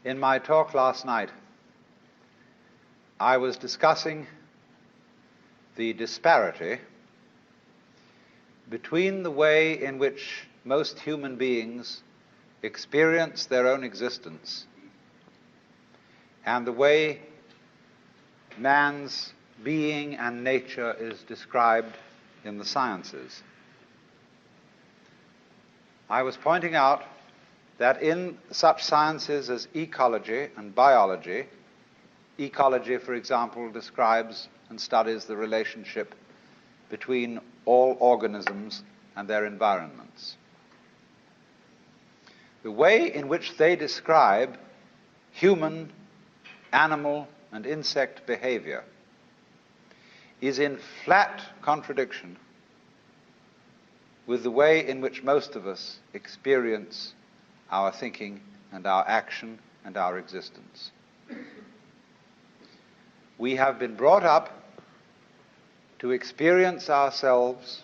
In my talk last night, I was discussing the disparity between the way in which most human beings experience their own existence and the way man's being and nature is described in the sciences. I was pointing out that in such sciences as ecology and biology, ecology, for example, describes and studies the relationship between all organisms and their environments. The way in which they describe human, animal, and insect behavior is in flat contradiction with the way in which most of us experience our thinking and our action and our existence. We have been brought up to experience ourselves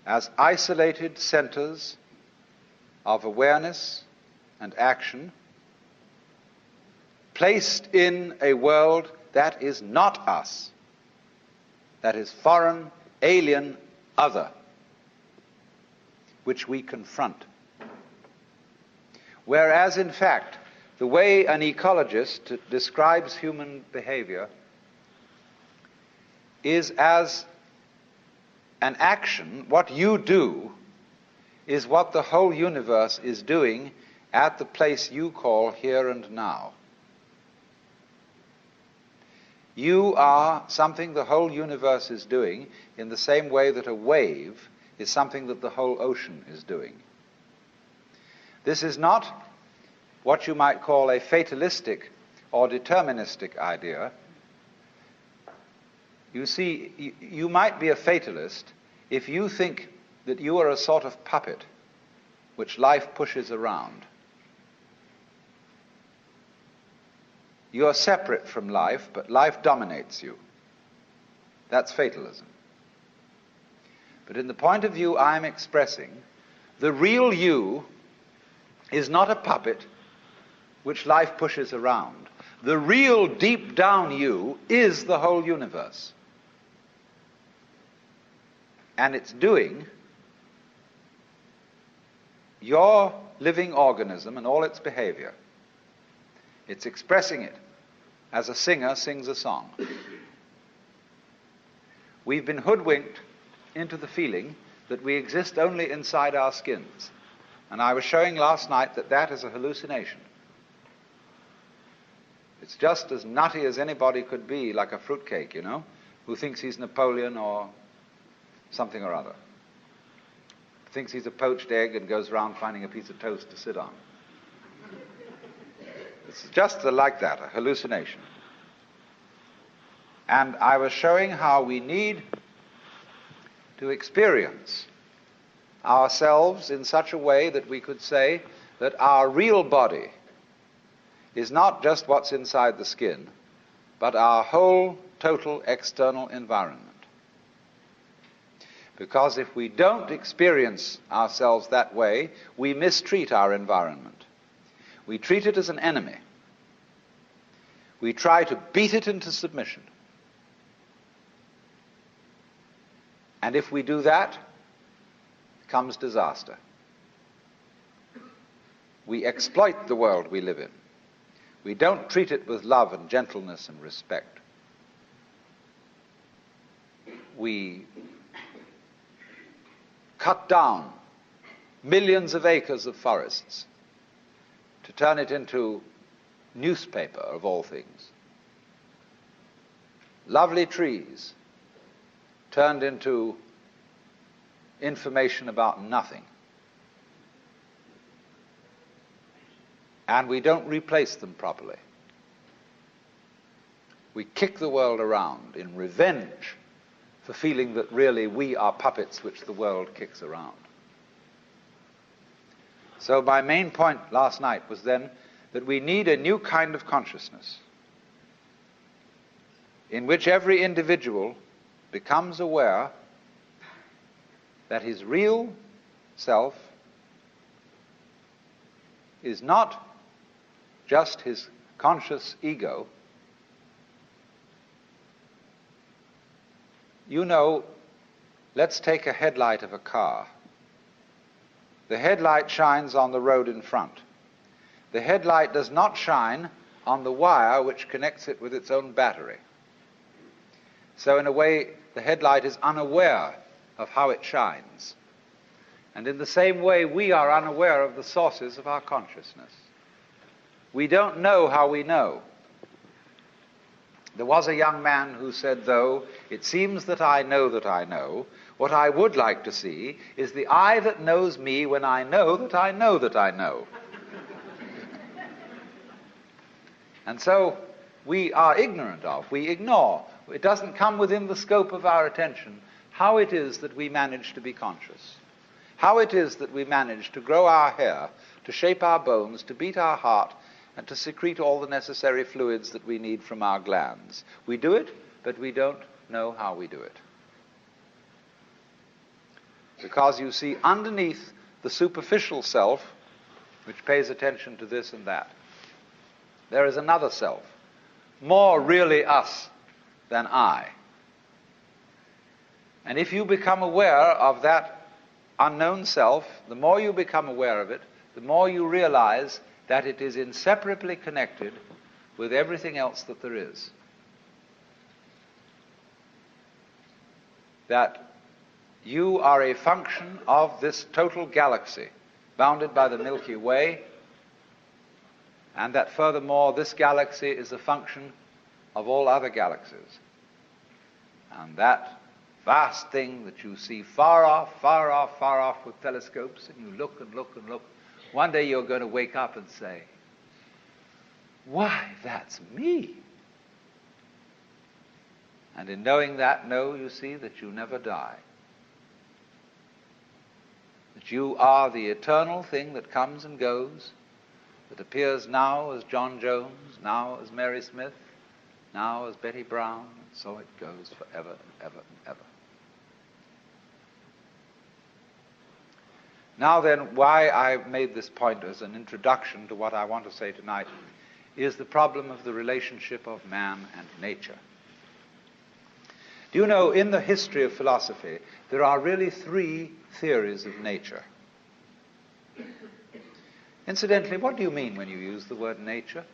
as isolated centers of awareness and action, placed in a world that is not us, that is foreign, alien, other, which we confront. Whereas, in fact, the way an ecologist describes human behavior is as an action. What you do is what the whole universe is doing at the place you call here and now. You are something the whole universe is doing in the same way that a wave is something that the whole ocean is doing. This is not what you might call a fatalistic or deterministic idea. You see, you might be a fatalist if you think that you are a sort of puppet which life pushes around. You are separate from life, but life dominates you. That's fatalism. But in the point of view I'm expressing, the real you is not a puppet which life pushes around. The real deep down you is the whole universe. And it's doing your living organism and all its behavior. It's expressing it as a singer sings a song. We've been hoodwinked into the feeling that we exist only inside our skins. And I was showing last night that that is a hallucination. It's just as nutty as anybody could be, like a fruitcake, you know, who thinks he's Napoleon or something or other. Thinks he's a poached egg and goes around finding a piece of toast to sit on. It's just like that, a hallucination. And I was showing how we need to experience ourselves in such a way that we could say that our real body is not just what's inside the skin, but our whole total external environment. Because if we don't experience ourselves that way, we mistreat our environment. We treat it as an enemy. We try to beat it into submission. And if we do that, comes disaster. We exploit the world we live in. We don't treat it with love and gentleness and respect. We cut down millions of acres of forests to turn it into newspaper, of all things. Lovely trees turned into information about nothing. And we don't replace them properly. We kick the world around in revenge for feeling that really we are puppets which the world kicks around. So my main point last night was then that we need a new kind of consciousness in which every individual becomes aware that his real self is not just his conscious ego, you know, let's take a headlight of a car. The headlight shines on the road in front. The headlight does not shine on the wire which connects it with its own battery. So in a way, the headlight is unaware of how it shines. And in the same way, we are unaware of the sources of our consciousness. We don't know how we know. There was a young man who said, though, it seems that I know, what I would like to see is the eye that knows me when I know that I know that I know. And so we are ignorant of, we ignore, it doesn't come within the scope of our attention how it is that we manage to be conscious, how it is that we manage to grow our hair, to shape our bones, to beat our heart, and to secrete all the necessary fluids that we need from our glands. We do it, but we don't know how we do it. Because you see, underneath the superficial self, which pays attention to this and that, there is another self, more really us than I. And if you become aware of that unknown self, the more you become aware of it, the more you realize that it is inseparably connected with everything else that there is. That you are a function of this total galaxy, bounded by the Milky Way, and that furthermore this galaxy is a function of all other galaxies. And that vast thing that you see far off, far off, far off with telescopes, and you look and look and look, one day you're going to wake up and say, why, that's me. And in knowing that, you see that you never die. That you are the eternal thing that comes and goes, that appears now as John Jones, now as Mary Smith, now as Betty Brown, and so it goes forever and ever and ever. Now then, why I made this point as an introduction to what I want to say tonight is the problem of the relationship of man and nature. Do you know, in the history of philosophy, there are really three theories of nature. Incidentally, what do you mean when you use the word nature?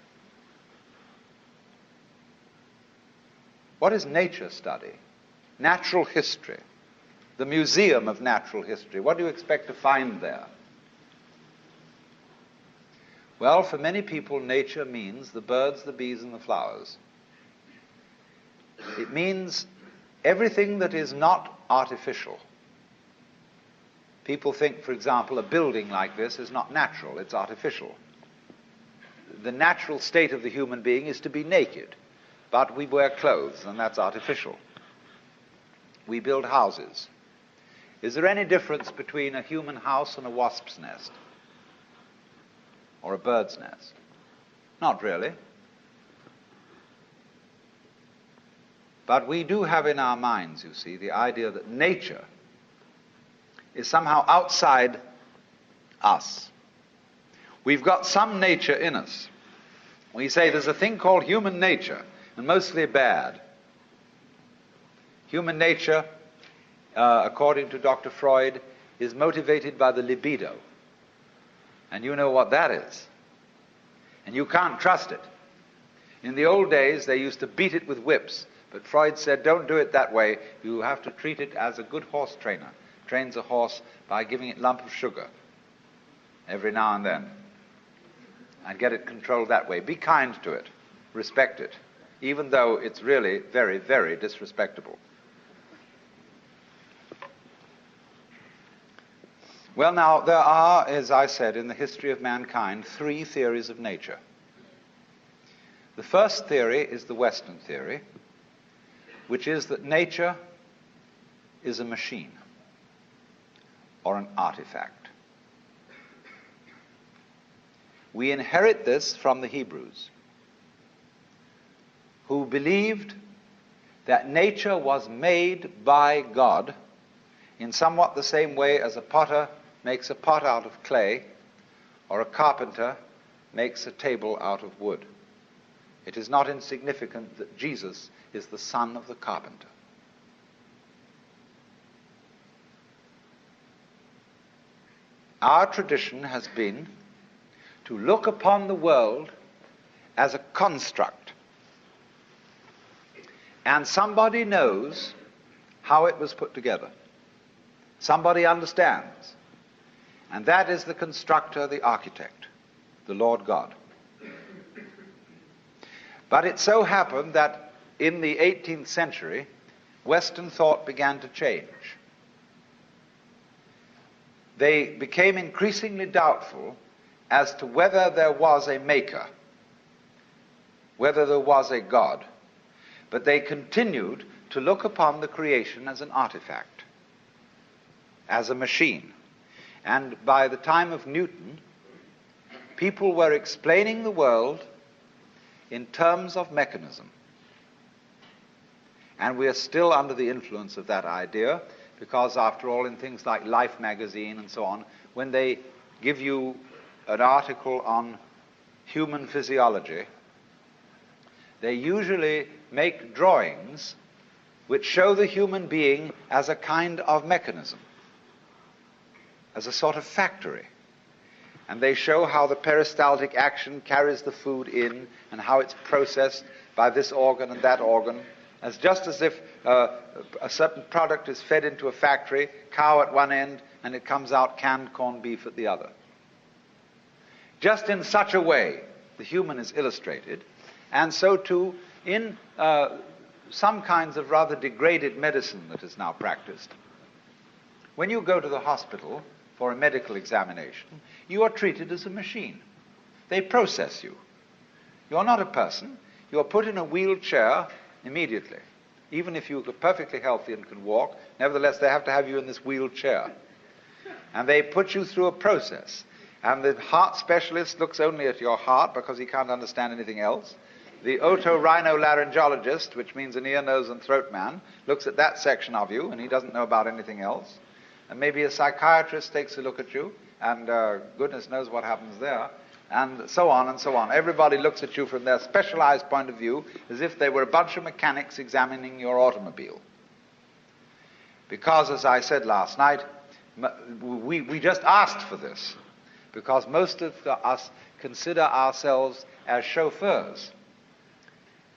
What is nature study? Natural history. The Museum of Natural History. What do you expect to find there? Well, for many people, nature means the birds, the bees, and the flowers. It means everything that is not artificial. People think, for example, a building like this is not natural, it's artificial. The natural state of the human being is to be naked, but we wear clothes, and that's artificial. We build houses. Is there any difference between a human house and a wasp's nest? Or a bird's nest? Not really. But we do have in our minds, you see, the idea that nature is somehow outside us. We've got some nature in us. We say there's a thing called human nature, and mostly bad. Human nature, according to Dr. Freud, is motivated by the libido. And you know what that is. And you can't trust it. In the old days, they used to beat it with whips. But Freud said, don't do it that way. You have to treat it as a good horse trainer trains a horse by giving it a lump of sugar every now and then. And get it controlled that way. Be kind to it. Respect it. Even though it's really very, very disrespectable. Well, now, there are, as I said, in the history of mankind, three theories of nature. The first theory is the Western theory, which is that nature is a machine or an artifact. We inherit this from the Hebrews, who believed that nature was made by God in somewhat the same way as a potter makes a pot out of clay, or a carpenter makes a table out of wood. It is not insignificant that Jesus is the son of the carpenter. Our tradition has been to look upon the world as a construct. And somebody knows how it was put together. Somebody understands. And that is the constructor, the architect, the Lord God. But it so happened that in the 18th century, Western thought began to change. They became increasingly doubtful as to whether there was a maker, whether there was a God. But they continued to look upon the creation as an artifact, as a machine. And by the time of Newton, people were explaining the world in terms of mechanism. And we are still under the influence of that idea, because after all, in things like Life magazine and so on, when they give you an article on human physiology, they usually make drawings which show the human being as a kind of mechanism, as a sort of factory. And they show how the peristaltic action carries the food in and how it's processed by this organ and that organ, as just as if a certain product is fed into a factory, cow at one end, and it comes out canned corned beef at the other. Just in such a way, the human is illustrated, and so too in some kinds of rather degraded medicine that is now practiced. When you go to the hospital for a medical examination, you are treated as a machine. They process you. You're not a person. You're put in a wheelchair immediately. Even if you're perfectly healthy and can walk, nevertheless they have to have you in this wheelchair. And they put you through a process. And the heart specialist looks only at your heart because he can't understand anything else. The otorhinolaryngologist, which means an ear, nose, and throat man, looks at that section of you, and he doesn't know about anything else. And maybe a psychiatrist takes a look at you, and goodness knows what happens there, and so on and so on. Everybody looks at you from their specialized point of view as if they were a bunch of mechanics examining your automobile. Because, as I said last night, we just asked for this, because most of us consider ourselves as chauffeurs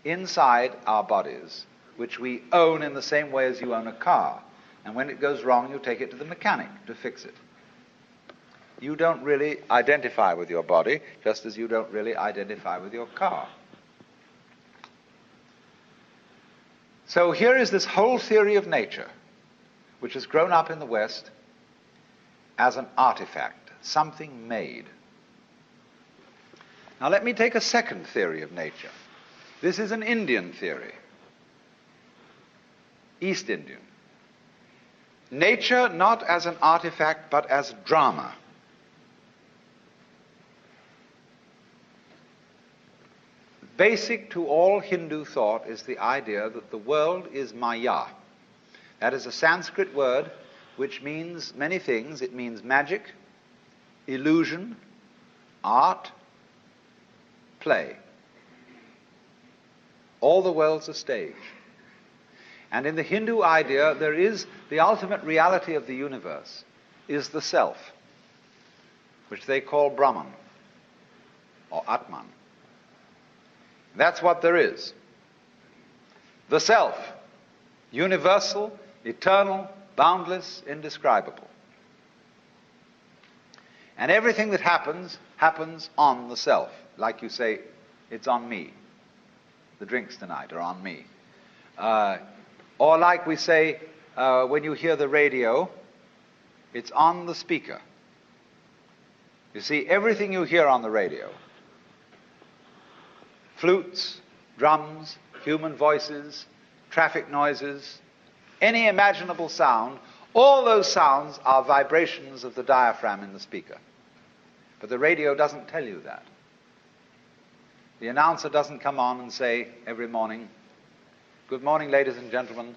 inside our bodies, which we own in the same way as you own a car. And when it goes wrong, you take it to the mechanic to fix it. You don't really identify with your body, just as you don't really identify with your car. So here is this whole theory of nature, which has grown up in the West as an artifact, something made. Now let me take a second theory of nature. This is an Indian theory, East Indian. Nature not as an artifact, but as drama. Basic to all Hindu thought is the idea that the world is Maya. That is a Sanskrit word which means many things. It means magic, illusion, art, play. All the world's a stage. And in the Hindu idea, there is the ultimate reality of the universe is the self, which they call Brahman or Atman. That's what there is. The self, universal, eternal, boundless, indescribable. And everything that happens, happens on the self. Like you say, it's on me. The drinks tonight are on me. Or like we say, when you hear the radio, it's on the speaker. You see, everything you hear on the radio, flutes, drums, human voices, traffic noises, any imaginable sound, all those sounds are vibrations of the diaphragm in the speaker. But the radio doesn't tell you that. The announcer doesn't come on and say every morning, "Good morning, ladies and gentlemen.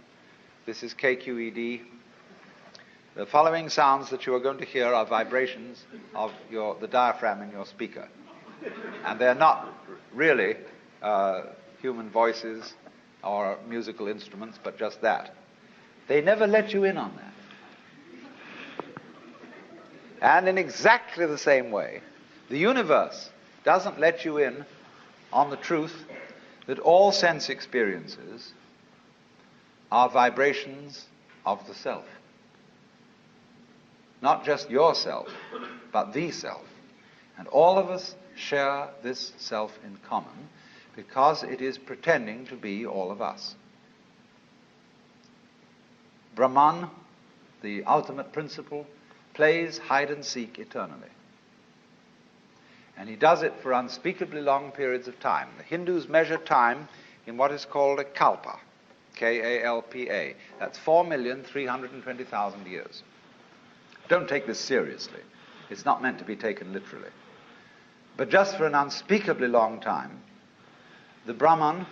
This is KQED. The following sounds that you are going to hear are vibrations of the diaphragm in your speaker." And they're not really human voices or musical instruments, but just that. They never let you in on that. And in exactly the same way, the universe doesn't let you in on the truth that all sense experiences are vibrations of the self. Not just yourself, but the self. And all of us share this self in common because it is pretending to be all of us. Brahman, the ultimate principle, plays hide and seek eternally. And he does it for unspeakably long periods of time. The Hindus measure time in what is called a kalpa, K-A-L-P-A. That's 4,320,000 years. Don't take this seriously. It's not meant to be taken literally. But just for an unspeakably long time, the Brahman,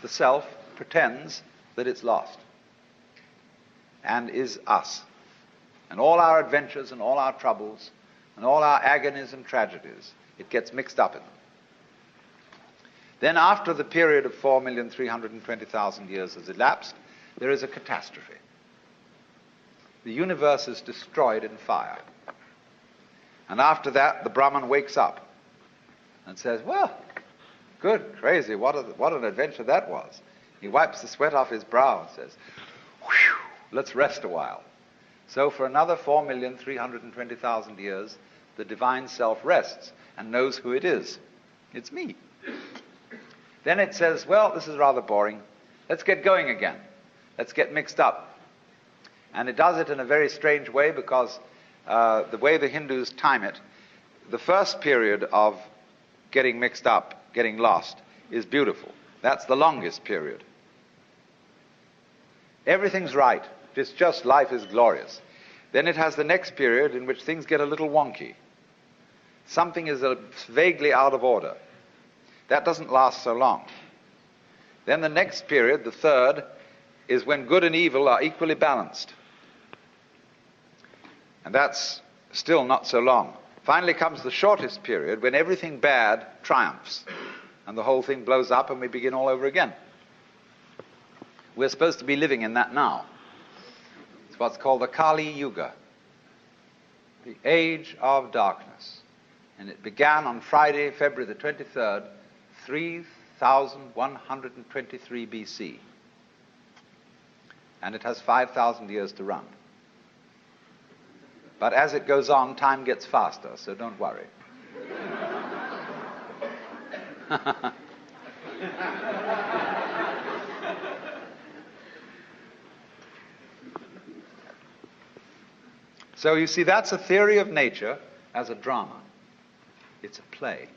the self, pretends that it's lost and is us. And all our adventures and all our troubles and all our agonies and tragedies, it gets mixed up in them. Then after the period of 4,320,000 years has elapsed, there is a catastrophe. The universe is destroyed in fire. And after that, the Brahman wakes up and says, well, good, crazy, what an adventure that was. He wipes the sweat off his brow and says, whew, let's rest a while. So for another 4,320,000 years, the divine self rests and knows who it is. It's me. Then it says, well, this is rather boring. Let's get going again. Let's get mixed up. And it does it in a very strange way because the way the Hindus time it, the first period of getting mixed up, getting lost, is beautiful. That's the longest period. Everything's right. It's just life is glorious. Then it has the next period in which things get a little wonky. Something is vaguely out of order. That doesn't last so long. Then the next period, the third, is when good and evil are equally balanced. And that's still not so long. Finally comes the shortest period when everything bad triumphs and the whole thing blows up and we begin all over again. We're supposed to be living in that now. It's what's called the Kali Yuga, the age of darkness. And it began on Friday, February the 23rd, 3123 BC. And it has 5,000 years to run. But as it goes on, time gets faster, so don't worry. So you see, that's a theory of nature as a drama. It's a play.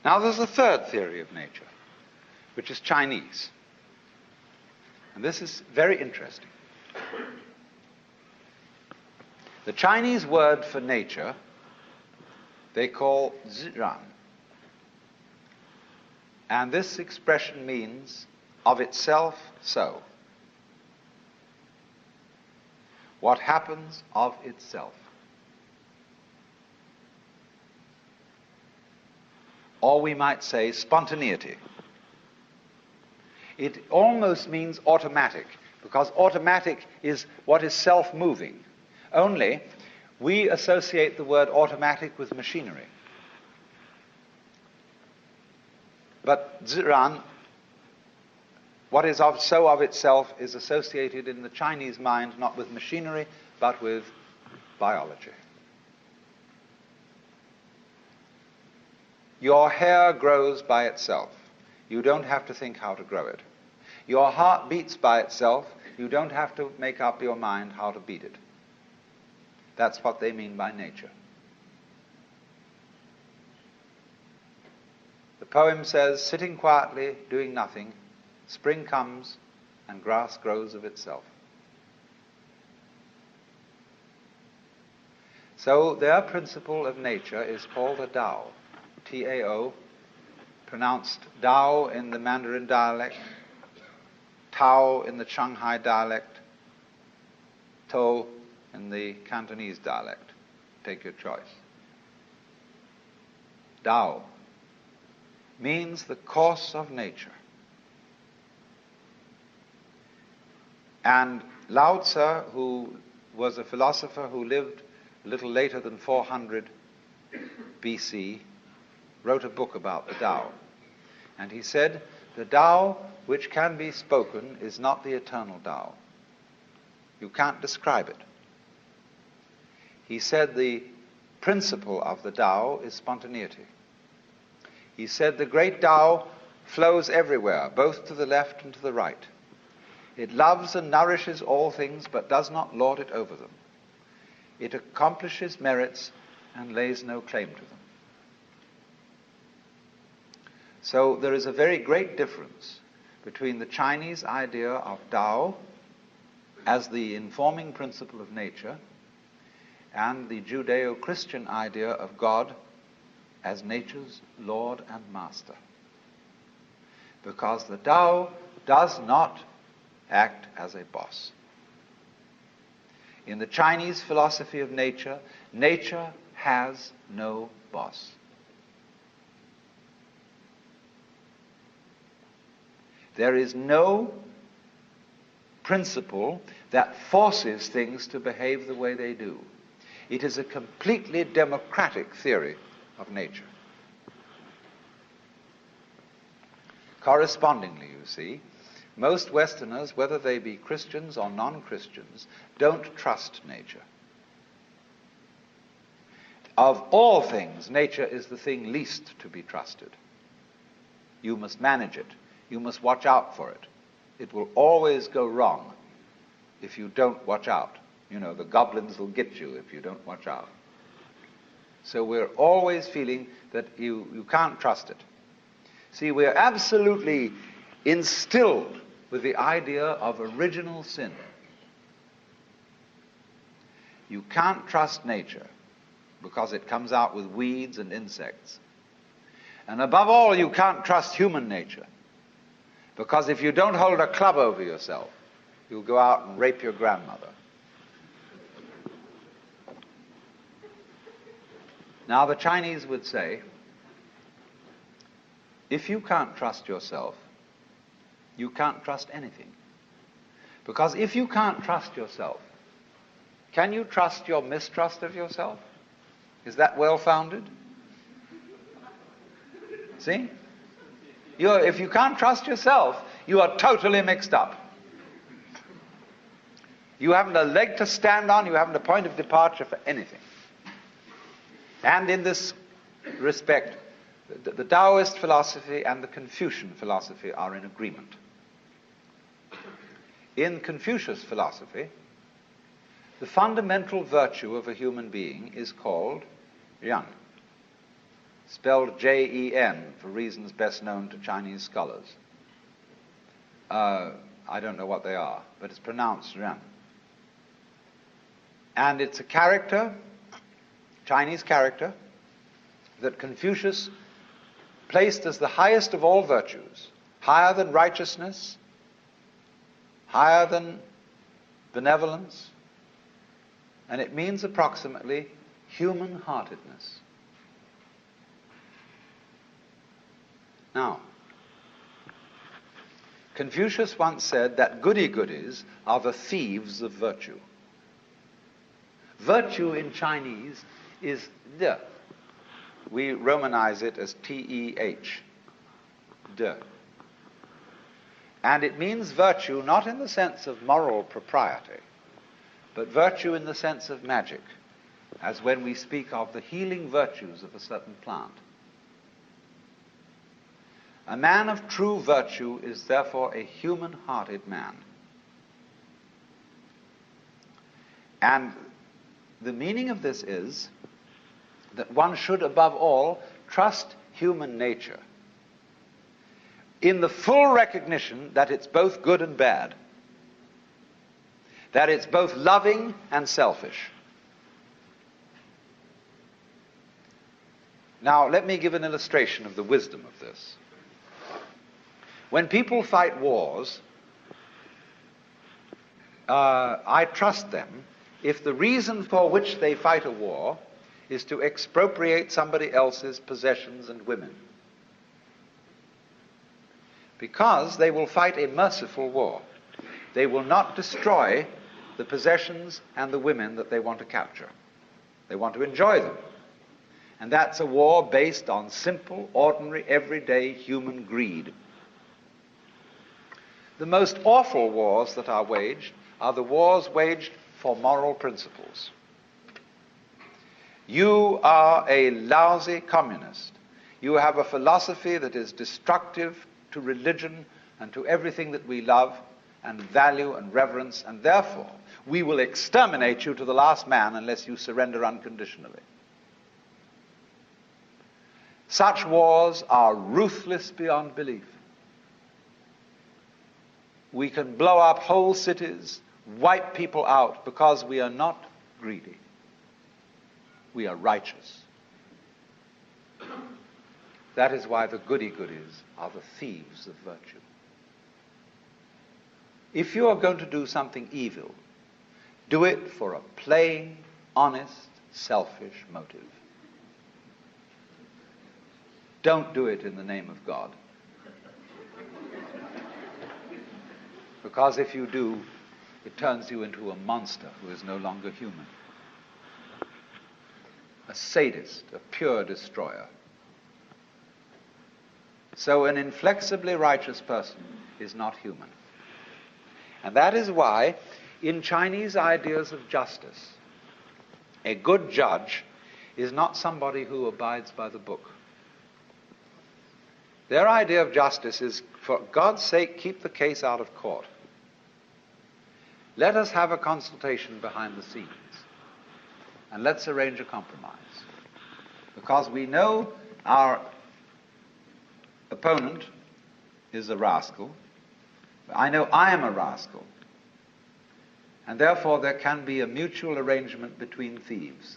Now there's a third theory of nature, which is Chinese. And this is very interesting. The Chinese word for nature, they call Ziran. And this expression means of itself so. What happens of itself. Or we might say spontaneity. It almost means automatic, because automatic is what is self-moving. Only, we associate the word automatic with machinery. But Ziran, what is so of itself, is associated in the Chinese mind not with machinery, but with biology. Your hair grows by itself. You don't have to think how to grow it. Your heart beats by itself. You don't have to make up your mind how to beat it. That's what they mean by nature. The poem says, sitting quietly, doing nothing, spring comes and grass grows of itself. So their principle of nature is called a Tao, T-A-O, pronounced Dao in the Mandarin dialect, Tao in the Shanghai dialect, To in the Cantonese dialect. Take your choice. Tao, means the course of nature. And Lao Tzu, who was a philosopher who lived a little later than 400 BC, wrote a book about the Tao. And he said, the Tao which can be spoken is not the eternal Tao. You can't describe it. He said the principle of the Tao is spontaneity. He said the great Tao flows everywhere, both to the left and to the right. It loves and nourishes all things, but does not lord it over them. It accomplishes merits and lays no claim to them. So there is a very great difference between the Chinese idea of Tao as the informing principle of nature and the Judeo-Christian idea of God as nature's Lord and Master. Because the Tao does not act as a boss. In the Chinese philosophy of nature, nature has no boss. There is no principle that forces things to behave the way they do. It is a completely democratic theory of nature. Correspondingly, you see, most Westerners, whether they be Christians or non-Christians, don't trust nature. Of all things, nature is the thing least to be trusted. You must manage it. You must watch out for it. It will always go wrong if you don't watch out. You know, the goblins will get you if you don't watch out. So we're always feeling that you can't trust it. See, we're absolutely instilled with the idea of original sin. You can't trust nature because it comes out with weeds and insects. And above all, you can't trust human nature because if you don't hold a club over yourself, you'll go out and rape your grandmother. Now, the Chinese would say, if you can't trust yourself, you can't trust anything. Because if you can't trust yourself, can you trust your mistrust of yourself? Is that well-founded? See? If you can't trust yourself, you are totally mixed up. You haven't a leg to stand on, you haven't a point of departure for anything. And in this respect, the Taoist philosophy and the Confucian philosophy are in agreement. In Confucius philosophy, the fundamental virtue of a human being is called Ren, spelled Jen for reasons best known to Chinese scholars. I don't know what they are, but it's pronounced Ren. And it's a character, Chinese character, that Confucius placed as the highest of all virtues, higher than righteousness, higher than benevolence, and it means approximately human-heartedness. Now, Confucius once said that goody-goodies are the thieves of virtue. Virtue in Chinese is de. We Romanize it as T-E-H, de. And it means virtue not in the sense of moral propriety, but virtue in the sense of magic, as when we speak of the healing virtues of a certain plant. A man of true virtue is therefore a human-hearted man. And the meaning of this is that one should, above all, trust human nature in the full recognition that it's both good and bad, that it's both loving and selfish. Now, let me give an illustration of the wisdom of this. When people fight wars, I trust them if the reason for which they fight a war is to expropriate somebody else's possessions and women. Because they will fight a merciful war. They will not destroy the possessions and the women that they want to capture. They want to enjoy them. And that's a war based on simple, ordinary, everyday human greed. The most awful wars that are waged are the wars waged for moral principles. You are a lousy communist. You have a philosophy that is destructive to religion and to everything that we love and value and reverence, and therefore we will exterminate you to the last man unless you surrender unconditionally. Such wars are ruthless beyond belief. We can blow up whole cities, wipe people out, because we are not greedy. We are righteous. That is why the goody-goodies are the thieves of virtue. If you are going to do something evil, do it for a plain, honest, selfish motive. Don't do it in the name of God. Because if you do, it turns you into a monster who is no longer human. A sadist, a pure destroyer. So an inflexibly righteous person is not human. And that is why, in Chinese ideas of justice, a good judge is not somebody who abides by the book. Their idea of justice is, for God's sake, keep the case out of court. Let us have a consultation behind the scenes, and let's arrange a compromise. Because we know our opponent is a rascal. I know I am a rascal. And therefore there can be a mutual arrangement between thieves.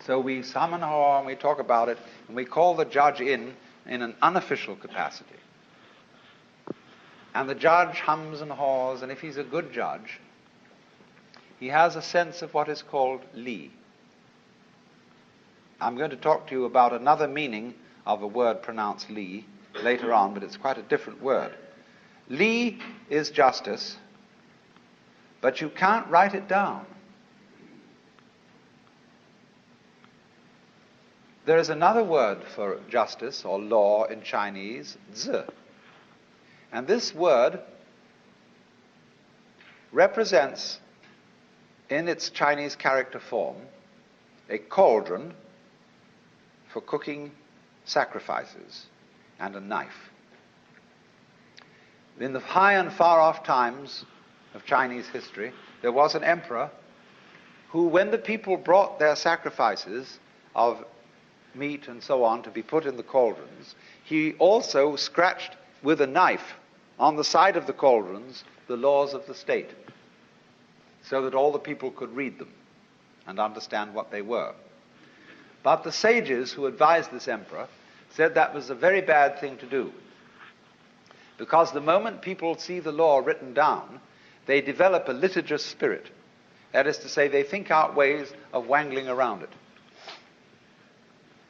So we summon her and we talk about it, and we call the judge in an unofficial capacity. And the judge hums and haws, and if he's a good judge, he has a sense of what is called li. I'm going to talk to you about another meaning of a word pronounced li later on, but it's quite a different word. Li is justice, but you can't write it down. There is another word for justice or law in Chinese, zi. And this word represents, in its Chinese character form, a cauldron for cooking sacrifices and a knife. In the high and far off times of Chinese history, there was an emperor who, when the people brought their sacrifices of meat and so on to be put in the cauldrons, he also scratched with a knife on the side of the cauldrons the laws of the state, so that all the people could read them and understand what they were. But the sages who advised this emperor said that was a very bad thing to do, because the moment people see the law written down, they develop a litigious spirit. That is to say, they think out ways of wangling around it.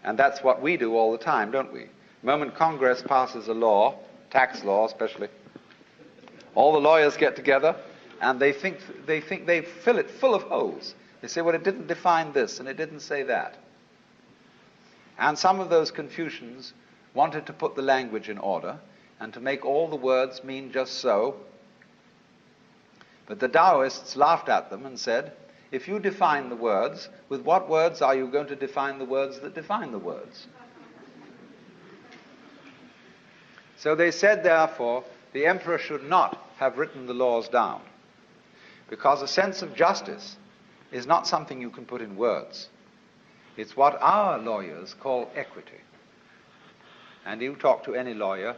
And that's what we do all the time, don't we? The moment Congress passes a law, tax law especially, all the lawyers get together and they think they fill it full of holes. They say, well, it didn't define this and it didn't say that. And some of those Confucians wanted to put the language in order and to make all the words mean just so. But the Taoists laughed at them and said, if you define the words, with what words are you going to define the words that define the words? So they said, therefore, the emperor should not have written the laws down, because a sense of justice is not something you can put in words. It's what our lawyers call equity. And you talk to any lawyer,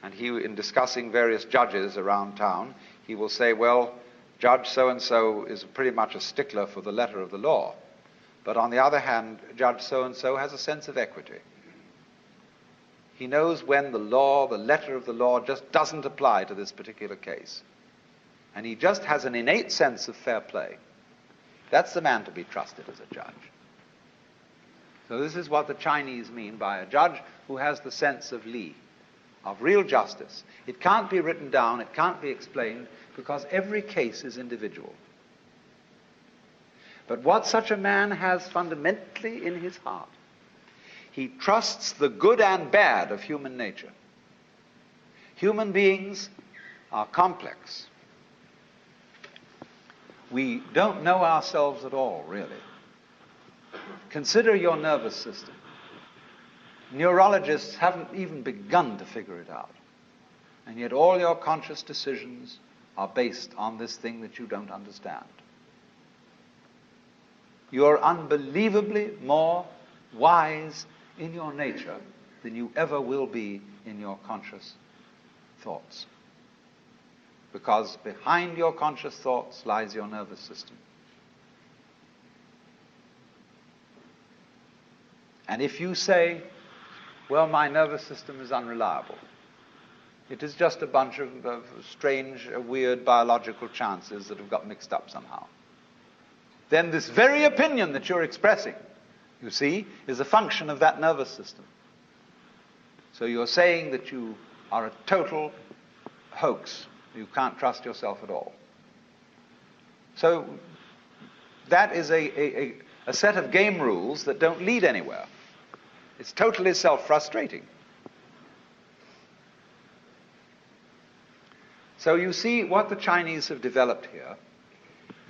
and he, in discussing various judges around town, he will say, well, Judge so-and-so is pretty much a stickler for the letter of the law. But on the other hand, Judge so-and-so has a sense of equity. He knows when the law, the letter of the law, just doesn't apply to this particular case. And he just has an innate sense of fair play. That's the man to be trusted as a judge. So this is what the Chinese mean by a judge who has the sense of Li, of real justice. It can't be written down, it can't be explained, because every case is individual. But what such a man has fundamentally in his heart, he trusts the good and bad of human nature. Human beings are complex. We don't know ourselves at all, really. Consider your nervous system. Neurologists haven't even begun to figure it out. And yet all your conscious decisions are based on this thing that you don't understand. You're unbelievably more wise in your nature than you ever will be in your conscious thoughts. Because behind your conscious thoughts lies your nervous system. And if you say, well, my nervous system is unreliable, it is just a bunch of strange, weird biological chances that have got mixed up somehow, then this very opinion that you're expressing, you see, is a function of that nervous system. So you're saying that you are a total hoax. You can't trust yourself at all. So that is a set of game rules that don't lead anywhere. It's totally self-frustrating. So you see, what the Chinese have developed here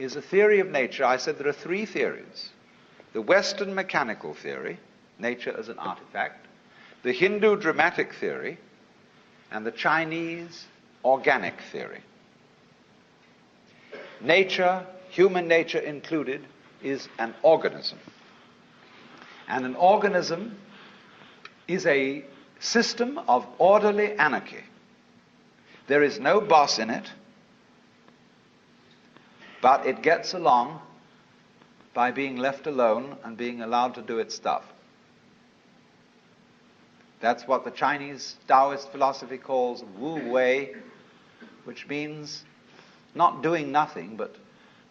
is a theory of nature. I said there are three theories. The Western mechanical theory, nature as an artifact, the Hindu dramatic theory, and the Chinese organic theory. Nature, human nature included, is an organism. And an organism is a system of orderly anarchy. There is no boss in it, but it gets along by being left alone and being allowed to do its stuff. That's what the Chinese Taoist philosophy calls Wu Wei, which means not doing nothing, but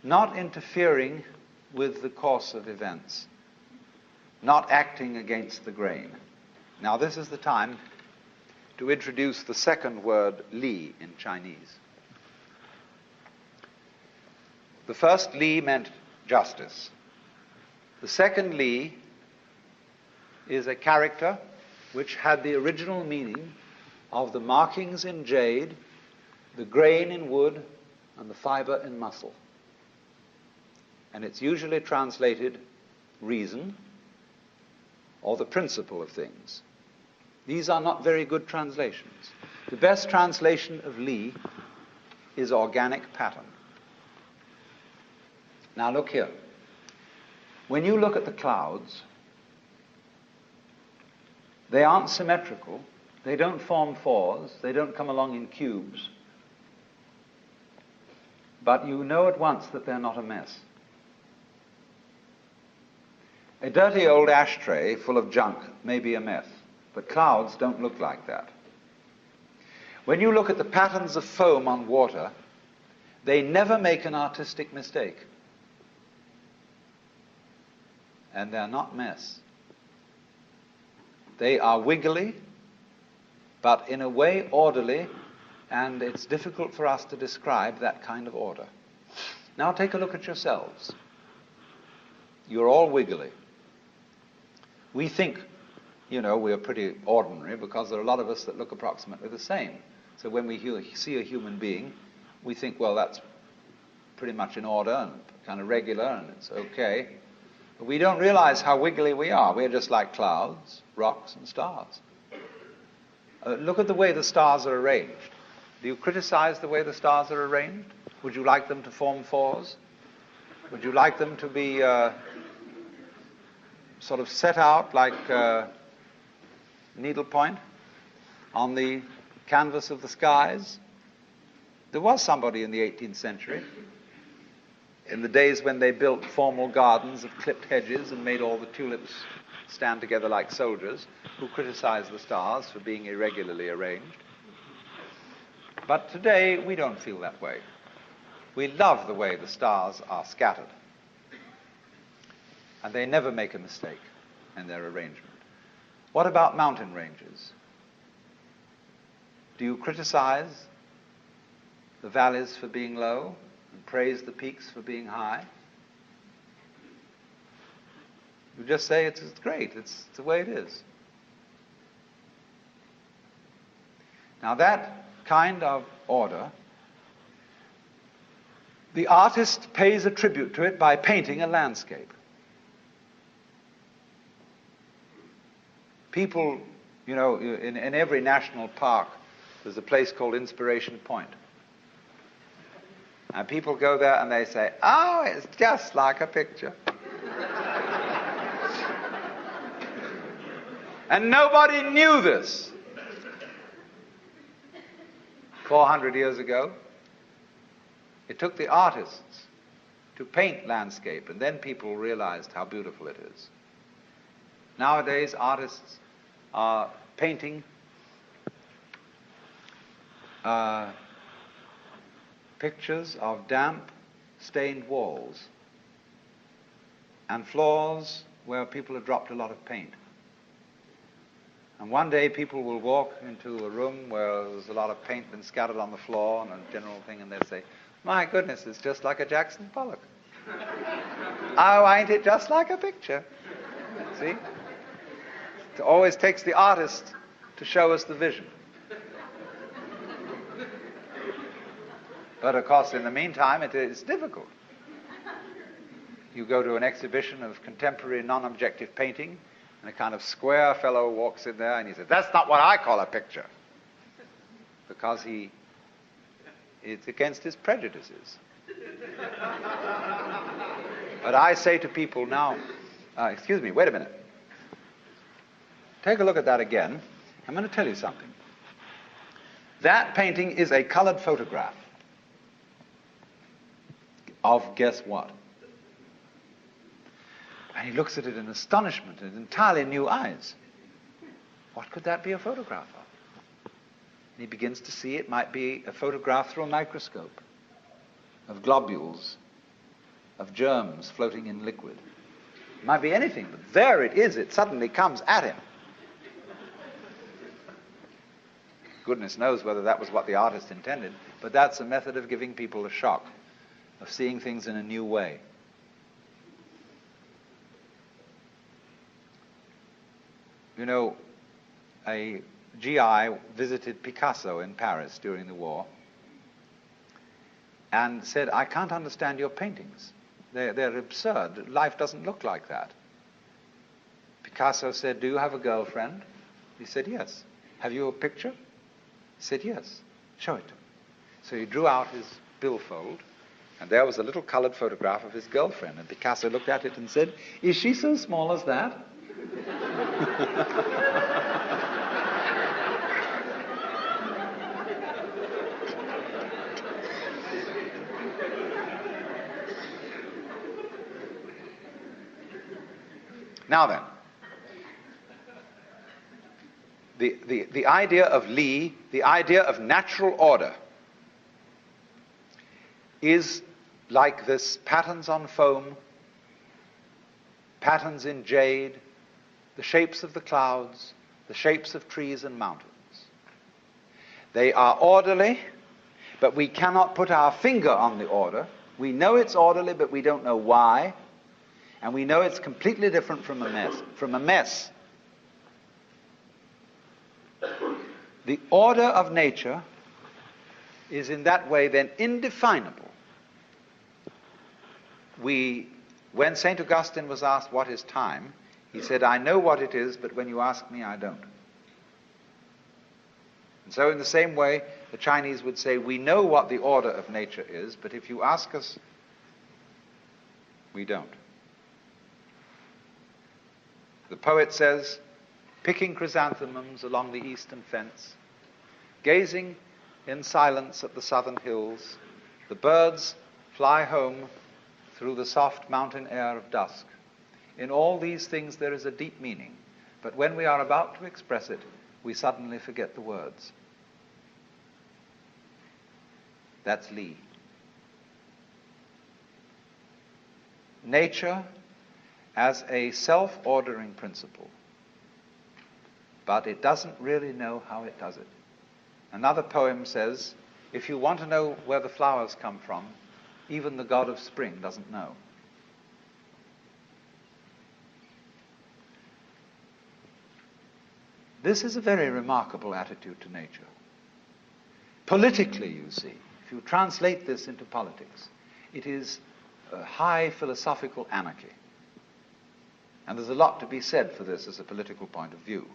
not interfering with the course of events, not acting against the grain. Now, this is the time to introduce the second word, Li, in Chinese. The first Li meant justice. The second Li is a character which had the original meaning of the markings in jade, the grain in wood, and the fiber in muscle. And it's usually translated reason or the principle of things. These are not very good translations. The best translation of Li is organic pattern. Now look here. When you look at the clouds, they aren't symmetrical. They don't form fours. They don't come along in cubes. But you know at once that they're not a mess. A dirty old ashtray full of junk may be a mess, but clouds don't look like that. When you look at the patterns of foam on water, they never make an artistic mistake. And they're not mess. They are wiggly, but in a way orderly, and it's difficult for us to describe that kind of order. Now take a look at yourselves. You're all wiggly. We think, we're pretty ordinary because there are a lot of us that look approximately the same. So when we see a human being, we think, well, that's pretty much in order and kind of regular and it's okay. But we don't realize how wiggly we are. We're just like clouds, rocks, and stars. Look at the way the stars are arranged. Do you criticize the way the stars are arranged? Would you like them to form fours? Would you like them to be sort of set out like needlepoint on the canvas of the skies? There was somebody in the 18th century, in the days when they built formal gardens of clipped hedges and made all the tulips stand together like soldiers, who criticized the stars for being irregularly arranged. But today, we don't feel that way. We love the way the stars are scattered. and they never make a mistake in their arrangement. What about mountain ranges? Do you criticize the valleys for being low and praise the peaks for being high? You just say it's great, it's the way it is. Now that kind of order, the artist pays a tribute to it by painting a landscape. People, in every national park, there's a place called Inspiration Point. And people go there and they say, oh, it's just like a picture. And nobody knew this 400 years ago. It took the artists to paint landscape, and then people realized how beautiful it is. Nowadays, artists are painting pictures of damp, stained walls and floors where people have dropped a lot of paint. And one day people will walk into a room where there's a lot of paint been scattered on the floor and a general thing, and they'll say, my goodness, it's just like a Jackson Pollock. Oh, ain't it just like a picture? See? It always takes the artist to show us the vision. But of course, in the meantime, it is difficult. You go to an exhibition of contemporary non-objective painting, and a kind of square fellow walks in there and he says, that's not what I call a picture. Because it's against his prejudices. But I say to people now, excuse me, wait a minute. Take a look at that again. I'm going to tell you something. That painting is a colored photograph of guess what? And he looks at it in astonishment and entirely new eyes. What could that be a photograph of? And he begins to see it might be a photograph through a microscope of globules, of germs floating in liquid. It might be anything, but there it is. It suddenly comes at him. Goodness knows whether that was what the artist intended, but that's a method of giving people a shock, of seeing things in a new way. A GI visited Picasso in Paris during the war and said, I can't understand your paintings. They're absurd. Life doesn't look like that. Picasso said, do you have a girlfriend? He said, yes. Have you a picture? He said, yes. Show it to me. So he drew out his billfold, and there was a little colored photograph of his girlfriend. And Picasso looked at it and said, is she so small as that? Now then, the idea of Li, the idea of natural order, is like this patterns on foam, patterns in jade, the shapes of the clouds, the shapes of trees and mountains. They are orderly, but we cannot put our finger on the order. We know it's orderly, but we don't know why. And we know it's completely different from a mess. The order of nature is in that way then indefinable. When St. Augustine was asked what is time, he said, I know what it is, but when you ask me, I don't. And so in the same way, the Chinese would say, we know what the order of nature is, but if you ask us, we don't. The poet says, picking chrysanthemums along the eastern fence, gazing in silence at the southern hills, the birds fly home through the soft mountain air of dusk. In all these things there is a deep meaning, but when we are about to express it, we suddenly forget the words. That's Li. Nature as a self-ordering principle, but it doesn't really know how it does it. Another poem says, if you want to know where the flowers come from, even the god of spring doesn't know. This is a very remarkable attitude to nature. Politically, you see, if you translate this into politics, it is a high philosophical anarchy. And there's a lot to be said for this as a political point of view.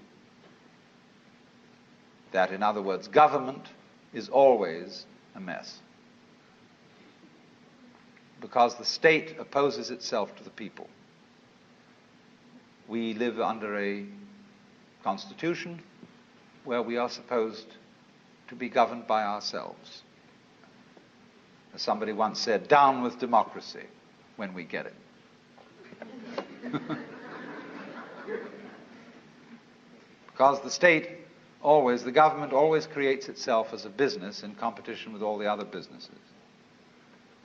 That, in other words, government is always a mess. Because the state opposes itself to the people. We live under a constitution where we are supposed to be governed by ourselves. As somebody once said, down with democracy when we get it. Because the government always creates itself as a business in competition with all the other businesses.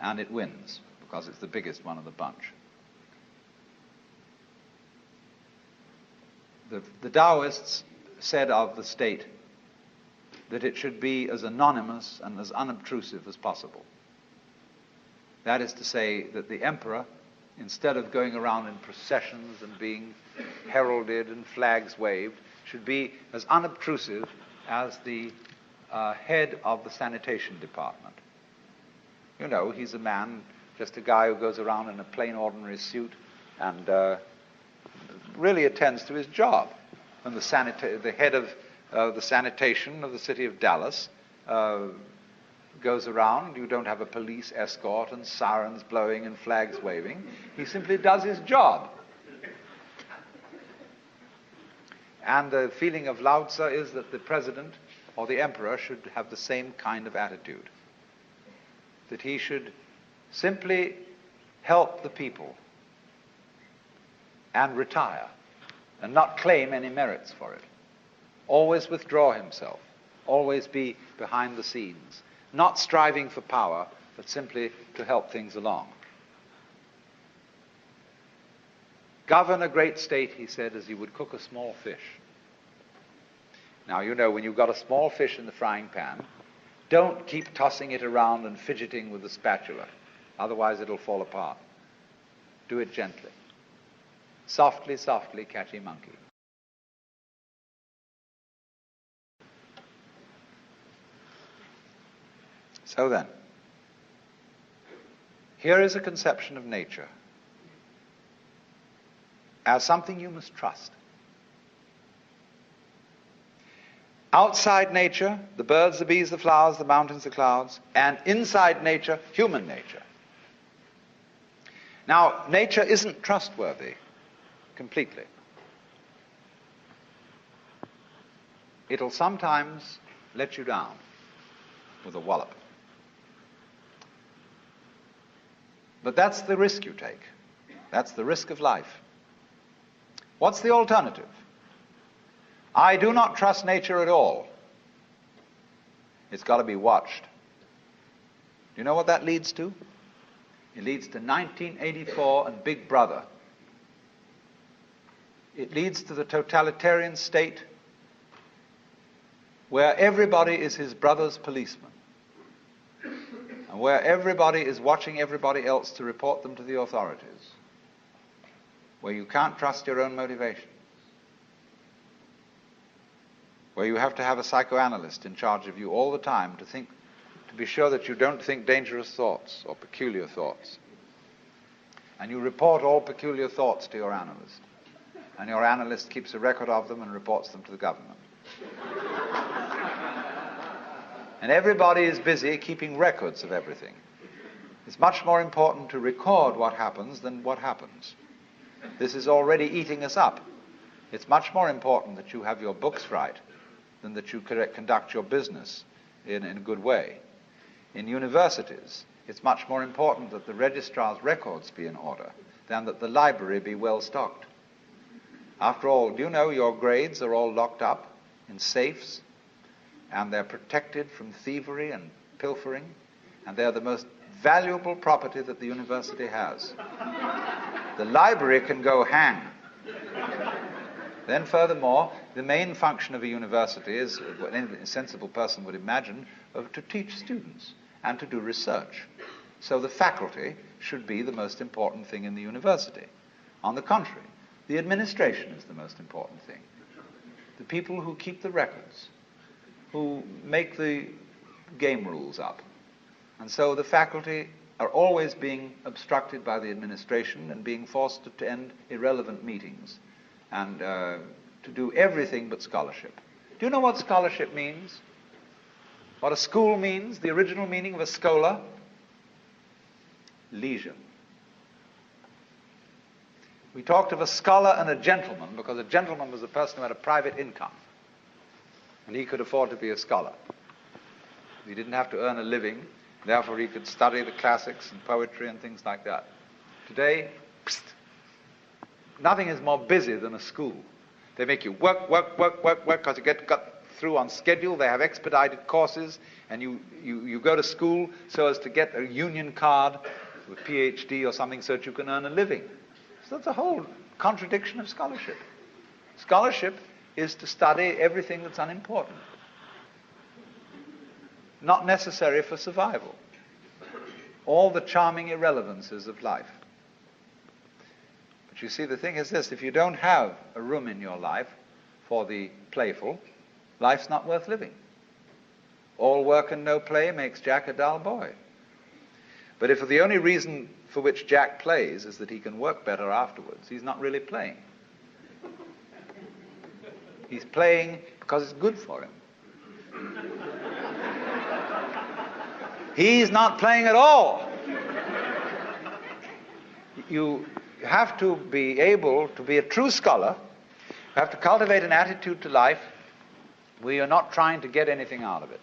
And it wins, because it's the biggest one of the bunch. The Taoists said of the state that it should be as anonymous and as unobtrusive as possible. That is to say that the emperor, instead of going around in processions and being heralded and flags waved, should be as unobtrusive as the head of the sanitation department. You know, he's a man, just a guy who goes around in a plain ordinary suit and really attends to his job. And the head of the sanitation of the city of Dallas goes around. You don't have a police escort and sirens blowing and flags waving. He simply does his job. And the feeling of Lao Tzu is that the president or the emperor should have the same kind of attitude. That he should simply help the people and retire and not claim any merits for it. Always withdraw himself. Always be behind the scenes. Not striving for power, but simply to help things along. Govern a great state, he said, as you would cook a small fish. Now, you know, when you've got a small fish in the frying pan, don't keep tossing it around and fidgeting with the spatula. Otherwise, it'll fall apart. Do it gently. Softly, softly, catchy monkey. So then, here is a conception of nature as something you must trust. Outside nature, the birds, the bees, the flowers, the mountains, the clouds, and inside nature, human nature. Now, nature isn't trustworthy completely. It'll sometimes let you down with a wallop. But that's the risk you take. That's the risk of life. What's the alternative? I do not trust nature at all. It's got to be watched. Do you know what that leads to? It leads to 1984 and Big Brother. It leads to the totalitarian state where everybody is his brother's policeman, and where everybody is watching everybody else to report them to the authorities, where you can't trust your own motivation, where you have to have a psychoanalyst in charge of you all the time to be sure that you don't think dangerous thoughts or peculiar thoughts. And you report all peculiar thoughts to your analyst. And your analyst keeps a record of them and reports them to the government. And everybody is busy keeping records of everything. It's much more important to record what happens than what happens. This is already eating us up. It's much more important that you have your books right than that you conduct your business in a good way. In universities, it's much more important that the registrar's records be in order than that the library be well stocked. After all, do you know your grades are all locked up in safes, and they're protected from thievery and pilfering, and they're the most valuable property that the university has. The library can go hang. Then furthermore, the main function of a university is, what any sensible person would imagine, to teach students and to do research. So the faculty should be the most important thing in the university. On the contrary, the administration is the most important thing. The people who keep the records, who make the game rules up. And so the faculty are always being obstructed by the administration and being forced to attend irrelevant meetings and to do everything but scholarship. Do you know what scholarship means? What a school means? The original meaning of a schola? Leisure. We talked of a scholar and a gentleman because a gentleman was a person who had a private income and he could afford to be a scholar. He didn't have to earn a living, therefore he could study the classics and poetry and things like that. Today, nothing is more busy than a school. They make you work, because you got through on schedule. They have expedited courses, and you go to school so as to get a union card with PhD or something so that you can earn a living. So that's a whole contradiction of scholarship. Scholarship is to study everything that's unimportant, not necessary for survival. All the charming irrelevances of life. But you see, the thing is this: if you don't have a room in your life for the playful, life's not worth living. All work and no play makes Jack a dull boy. But if the only reason for which Jack plays is that he can work better afterwards, he's not really playing. He's playing because it's good for him. He's not playing at all. You have to be able to be a true scholar. You have to cultivate an attitude to life where you're not trying to get anything out of it.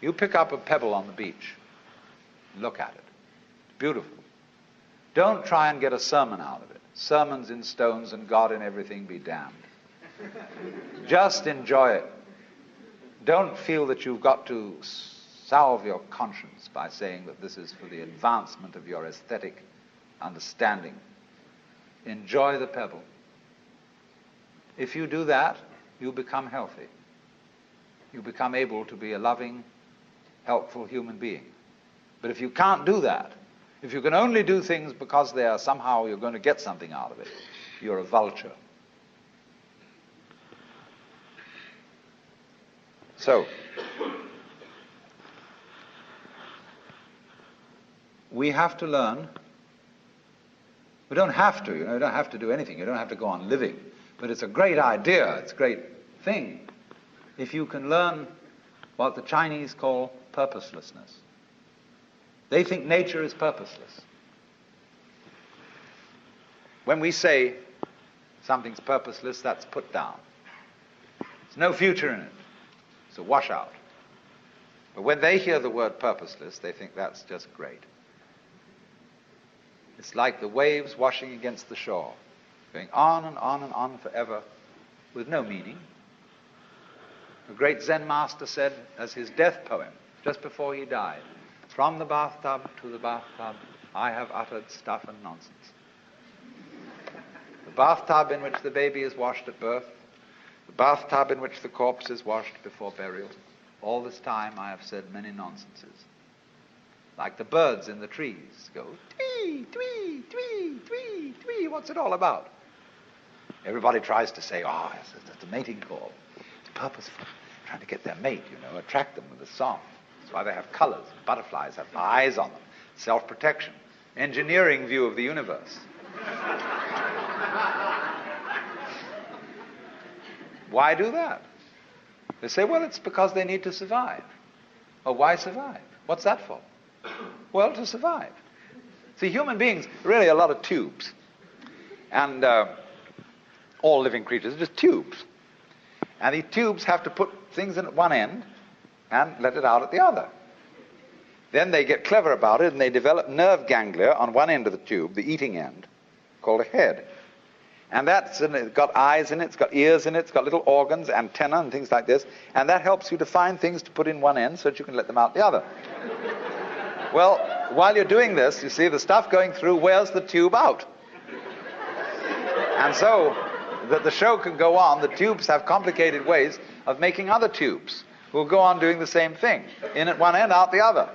You pick up a pebble on the beach, look at it. It's beautiful. Don't try and get a sermon out of it. Sermons in stones and God in everything be damned. Just enjoy it. Don't feel that you've got to salve your conscience by saying that this is for the advancement of your aesthetic understanding. Enjoy the pebble. If you do that, you become healthy. You become able to be a loving, helpful human being. But if you can't do that, if you can only do things because they are somehow you're going to get something out of it, you're a vulture. So, we have to learn. We don't have to, you don't have to do anything. You don't have to go on living. But it's a great idea, it's a great thing, if you can learn what the Chinese call purposelessness. They think nature is purposeless. When we say something's purposeless, that's put down. There's no future in it. It's a washout. But when they hear the word purposeless, they think that's just great. It's like the waves washing against the shore, going on and on and on forever with no meaning. A great Zen master said, as his death poem, just before he died, "From the bathtub to the bathtub, I have uttered stuff and nonsense." The bathtub in which the baby is washed at birth, the bathtub in which the corpse is washed before burial, all this time I have said many nonsenses. Like the birds in the trees go, twee, twee, twee, twee, twee. What's it all about? Everybody tries to say, it's a mating call. It's purposeful. Trying to get their mate, attract them with a song. That's why they have colors. Butterflies have eyes on them. Self-protection. Engineering view of the universe. Why do that? They say, well, it's because they need to survive. Well, why survive? What's that for? Well, to survive. See, human beings are really a lot of tubes. And all living creatures are just tubes. And these tubes have to put things in at one end and let it out at the other. Then they get clever about it and they develop nerve ganglia on one end of the tube, the eating end, called a head. And it's got eyes in it, it's got ears in it, it's got little organs, antennae and things like this. And that helps you to find things to put in one end so that you can let them out the other. Well, while you're doing this, you see the stuff going through wears the tube out. And so, that the show can go on, the tubes have complicated ways of making other tubes who will go on doing the same thing. In at one end, out the other.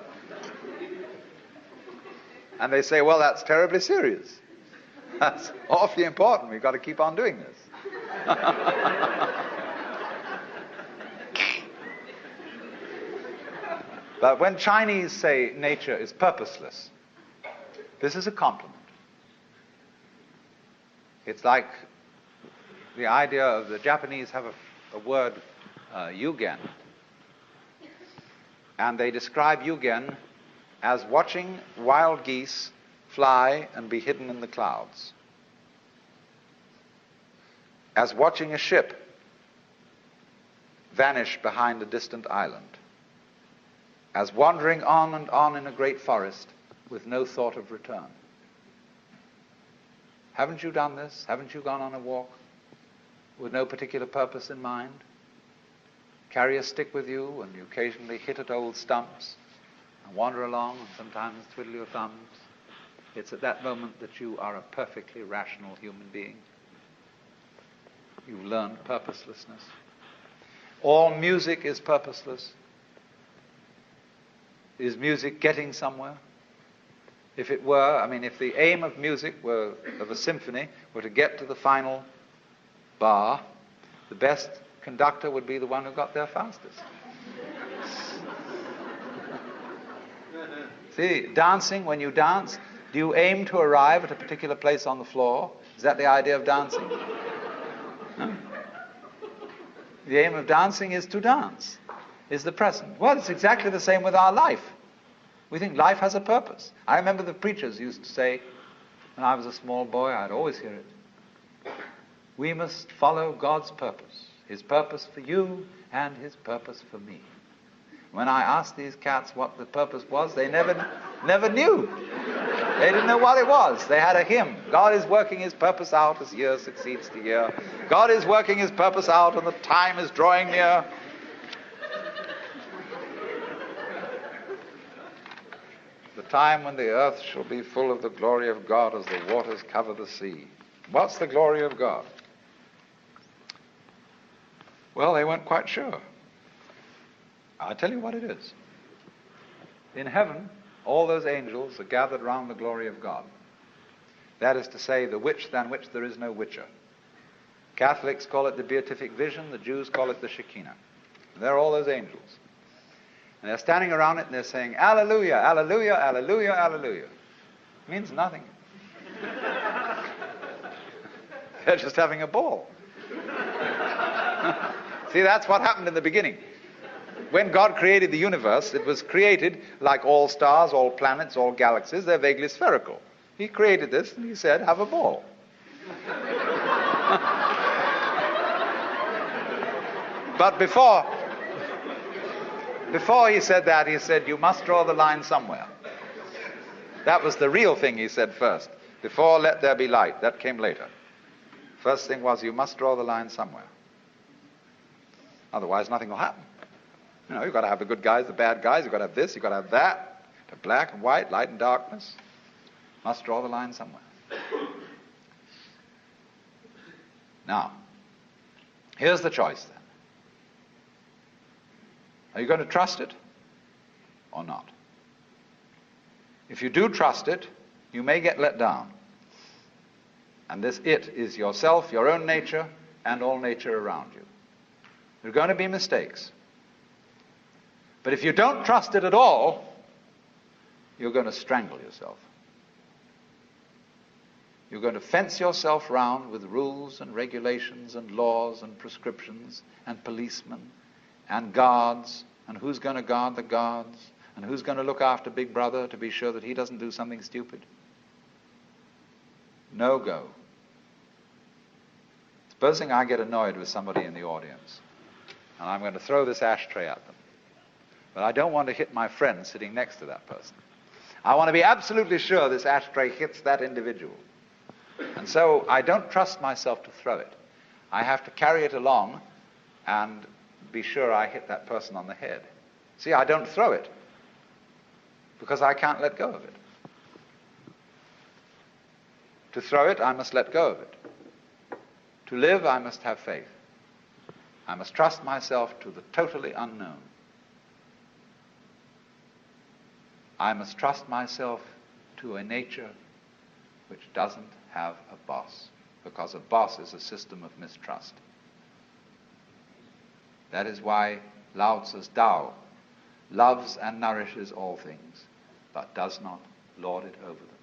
And they say, well, that's terribly serious. That's awfully important. We've got to keep on doing this. But when Chinese say nature is purposeless, this is a compliment. It's like the idea of the Japanese have a word, yugen, and they describe yugen as watching wild geese fly and be hidden in the clouds, as watching a ship vanish behind a distant island, as wandering on and on in a great forest with no thought of return. Haven't you done this? Haven't you gone on a walk with no particular purpose in mind? Carry a stick with you and you occasionally hit at old stumps and wander along and sometimes twiddle your thumbs. It's at that moment that you are a perfectly rational human being. You've learned purposelessness. All music is purposeless. Is music getting somewhere? If it were, if the aim of music were, of a symphony, were to get to the final bar, the best conductor would be the one who got there fastest. See, dancing, when you dance, do you aim to arrive at a particular place on the floor? Is that the idea of dancing? No. The aim of dancing is to dance, is the present. Well, it's exactly the same with our life. We think life has a purpose. I remember the preachers used to say, when I was a small boy, I'd always hear it, we must follow God's purpose, His purpose for you and His purpose for me. When I asked these cats what the purpose was, they never knew. They didn't know what it was. They had a hymn. God is working His purpose out as year succeeds to year. God is working His purpose out and the time is drawing near. The time when the earth shall be full of the glory of God as the waters cover the sea. What's the glory of God? Well, they weren't quite sure. I'll tell you what it is. In heaven, all those angels are gathered round the glory of God. That is to say, the which than which there is no whicher. Catholics call it the beatific vision, the Jews call it the Shekinah. And there are all those angels. And they're standing around it and they're saying, Alleluia, Alleluia, Alleluia, Alleluia. It means nothing. They're just having a ball. See, that's what happened in the beginning. When God created the universe, it was created like all stars, all planets, all galaxies. They're vaguely spherical. He created this and He said, have a ball. But before He said that, He said, you must draw the line somewhere. That was the real thing He said first. Before let there be light. That came later. First thing was, you must draw the line somewhere. Otherwise, nothing will happen. You've got to have the good guys, the bad guys. You've got to have this, you've got to have that. The black and white, light and darkness. Must draw the line somewhere. Now, here's the choice then. Are you going to trust it or not? If you do trust it, you may get let down. And this it is yourself, your own nature, and all nature around you. There are going to be mistakes. But if you don't trust it at all, you're going to strangle yourself. You're going to fence yourself round with rules and regulations and laws and prescriptions and policemen and guards, and who's going to guard the guards, and who's going to look after Big Brother to be sure that he doesn't do something stupid. No go. Supposing I get annoyed with somebody in the audience, and I'm going to throw this ashtray at them. But I don't want to hit my friend sitting next to that person. I want to be absolutely sure this ashtray hits that individual. And so I don't trust myself to throw it. I have to carry it along and be sure I hit that person on the head. See, I don't throw it. because I can't let go of it. To throw it, I must let go of it. To live, I must have faith. I must trust myself to the totally unknown. I must trust myself to a nature which doesn't have a boss, because a boss is a system of mistrust. That is why Lao Tzu's Tao loves and nourishes all things, but does not lord it over them.